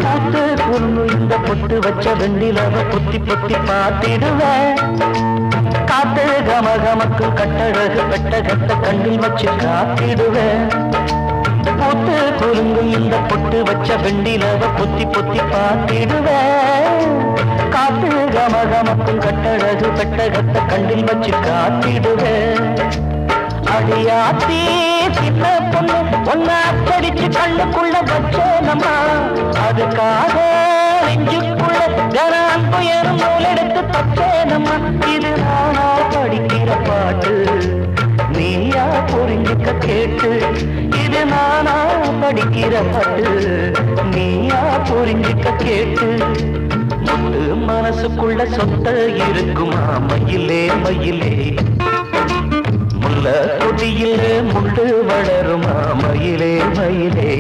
பூத்து குறும்பு இந்த பொட்டு வச்ச வெண்ணிலவ பொத்தி பொத்தி பார்த்திடுவேன். காத்து கமகமக்கும் கட்டழகு பெட்டகத்த கண்ணில் வச்சு காத்திடுவேன். பூத்து குறுங்கும் இந்த பொட்டு வச்ச வெண்ணிலவ பொத்தி பொத்தி பார்த்திடுவேன். காத்து கமகமக்கும் கட்டழகு பெட்டகத்த கண்ணில் வச்சு காத்திடுவேன். அடியாத்தி சின்ன பொண்ணு ஒன்ன அச்சடிச்சு கண்ணுக்குள்ள வச்சேனம்மா. அதுக்காக நெஞ்சுக்குள்ள கனான் புயரும் நூலெடுத்து தச்சேனம்மா. இது நானா படிக்கிற பாட்டு நீயா புரிஞ்சுக்க கேட்டு. இது நானா படிக்கிற பாட்டு நீயா புரிஞ்சுக்க கேட்டு. முட்டு மனசுக்குள்ள சொத்த இருக்குமா மயிலே மயிலே. முல்ல கொடியிலே முள்ளு வளருமா மயிலே மயிலே.